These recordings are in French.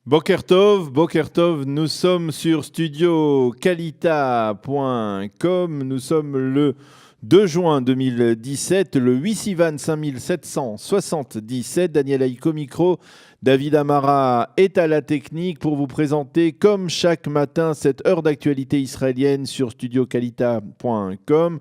Boker Tov, nous sommes sur studiokalita.com, nous sommes le 2 juin 2017, le 8 Sivan 5777, Daniel Aïko micro, David Amara est à la technique pour vous présenter comme chaque matin cette heure d'actualité israélienne sur studiokalita.com.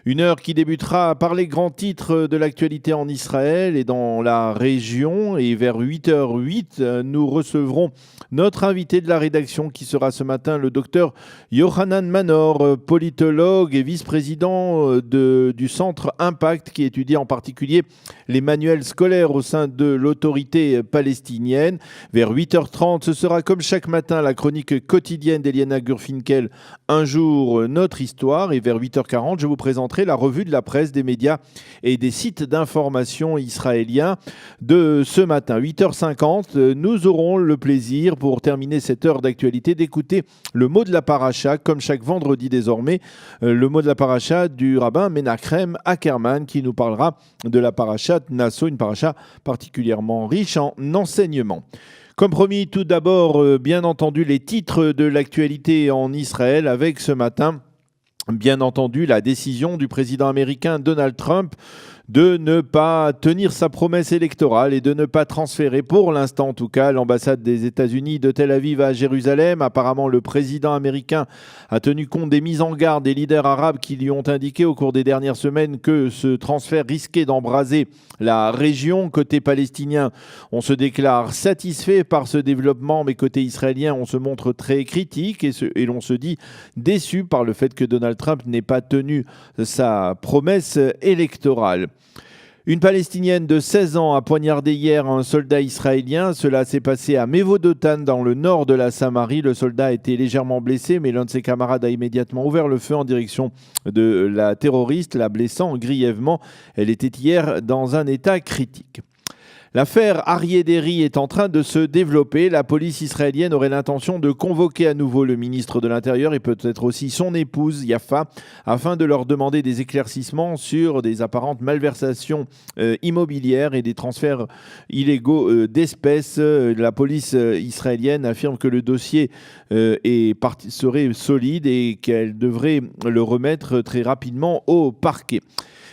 Une heure qui débutera par les grands titres de l'actualité en Israël et dans la région. Et vers 8h08, nous recevrons notre invité de la rédaction qui sera ce matin le docteur Yohanan Manor, politologue et vice-président du Centre Impact qui étudie en particulier les manuels scolaires au sein de l'autorité palestinienne. Vers 8h30, ce sera comme chaque matin la chronique quotidienne d'Eliana Gurfinkel, Un jour, notre histoire. Et vers 8h40, je vous présenterai la revue de la presse, des médias et des sites d'information israéliens de ce matin. 8h50, nous aurons le plaisir, pour terminer cette heure d'actualité, d'écouter le mot de la paracha, comme chaque vendredi désormais, le mot de la paracha du rabbin Menachem Ackerman, qui nous parlera de la paracha Nasso, une paracha particulièrement riche en enseignements. Comme promis, tout d'abord, bien entendu, les titres de l'actualité en Israël avec ce matin, bien entendu, la décision du président américain Donald Trump de ne pas tenir sa promesse électorale et de ne pas transférer, pour l'instant en tout cas, l'ambassade des États-Unis de Tel Aviv à Jérusalem. Apparemment, le président américain a tenu compte des mises en garde des leaders arabes qui lui ont indiqué au cours des dernières semaines que ce transfert risquait d'embraser la région. Côté palestinien, on se déclare satisfait par ce développement, mais côté israélien, on se montre très critique et l'on se dit déçu par le fait que Donald Trump n'ait pas tenu sa promesse électorale. Une Palestinienne de 16 ans a poignardé hier un soldat israélien. Cela s'est passé à Mevodotan, dans le nord de la Samarie. Le soldat a été légèrement blessé, mais l'un de ses camarades a immédiatement ouvert le feu en direction de la terroriste, la blessant grièvement. Elle était hier dans un état critique. L'affaire Aryeh Deri est en train de se développer. La police israélienne aurait l'intention de convoquer à nouveau le ministre de l'Intérieur et peut-être aussi son épouse Yafa afin de leur demander des éclaircissements sur des apparentes malversations immobilières et des transferts illégaux d'espèces. La police israélienne affirme que le dossier serait solide et qu'elle devrait le remettre très rapidement au parquet.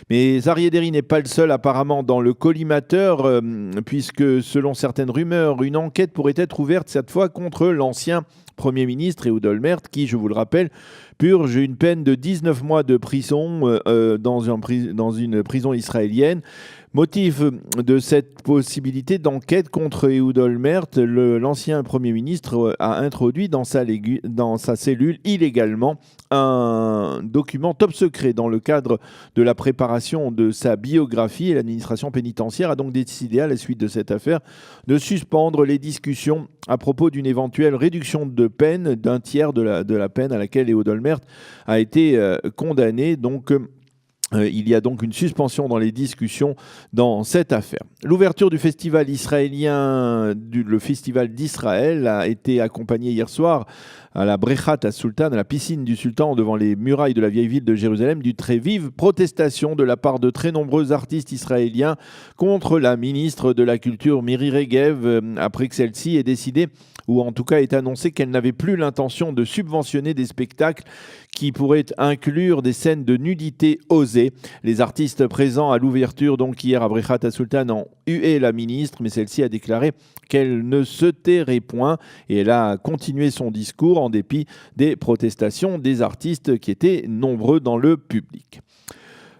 Mais Aryeh Deri n'est pas le seul apparemment dans le collimateur, puisque selon certaines rumeurs, une enquête pourrait être ouverte cette fois contre l'ancien Premier ministre Ehud Olmert, qui, je vous le rappelle, purge une peine de 19 mois de prison dans une prison israélienne. Motif de cette possibilité d'enquête contre Ehud Olmert, l'ancien Premier ministre a introduit dans sa cellule illégalement un document top secret dans le cadre de la préparation de sa biographie, et l'administration pénitentiaire a donc décidé, à la suite de cette affaire, de suspendre les discussions à propos d'une éventuelle réduction de peine d'un tiers de la peine à laquelle Ehud Olmert a été condamné. Il y a donc une suspension dans les discussions dans cette affaire. L'ouverture du festival israélien, le festival d'Israël, a été accompagnée hier soir à la Brechat Sultan, à la piscine du Sultan, devant les murailles de la vieille ville de Jérusalem, d'une très vive protestation de la part de très nombreux artistes israéliens contre la ministre de la Culture Miri Regev, après que celle-ci ait décidé, ou en tout cas ait annoncé qu'elle n'avait plus l'intention de subventionner des spectacles qui pourraient inclure des scènes de nudité osées. Les artistes présents à l'ouverture, donc hier à Brechat Sultan, ont hué la ministre, mais celle-ci a déclaré qu'elle ne se tairait point et elle a continué son discours en dépit des protestations des artistes qui étaient nombreux dans le public.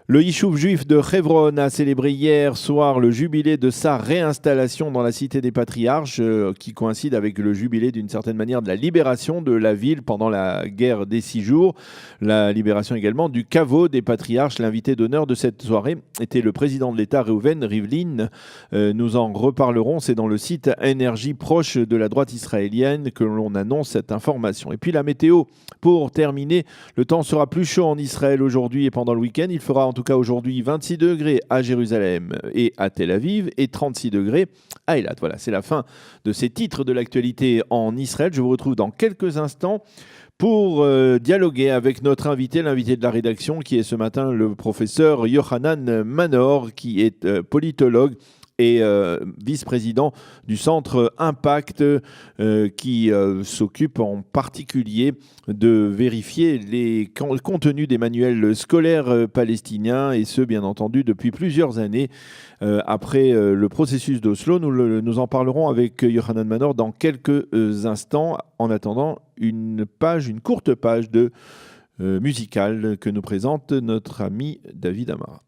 Le Yishuv juif de Hebron a célébré hier soir le jubilé de sa réinstallation dans la cité des patriarches, qui coïncide avec le jubilé d'une certaine manière de la libération de la ville pendant la guerre des 6 jours. La libération également du caveau des patriarches. L'invité d'honneur de cette soirée était le président de l'État Reuven Rivlin. Nous en reparlerons, c'est dans le site Énergie proche de la droite israélienne que l'on annonce cette information. Et puis la météo, pour terminer, le temps sera plus chaud en Israël aujourd'hui et pendant le week-end. Il fera en tout cas aujourd'hui 26 degrés à Jérusalem et à Tel Aviv et 36 degrés à Eilat. Voilà, c'est la fin de ces titres de l'actualité en Israël. Je vous retrouve dans quelques instants pour dialoguer avec notre invité, l'invité de la rédaction, qui est ce matin le professeur Yohanan Manor, qui est politologue et vice-président du centre Impact qui s'occupe en particulier de vérifier les contenus des manuels scolaires palestiniens, et ce, bien entendu, depuis plusieurs années. Après le processus d'Oslo, nous en parlerons avec Yohanan Manor dans quelques instants. En attendant, une courte page de musicale que nous présente notre ami David Amara.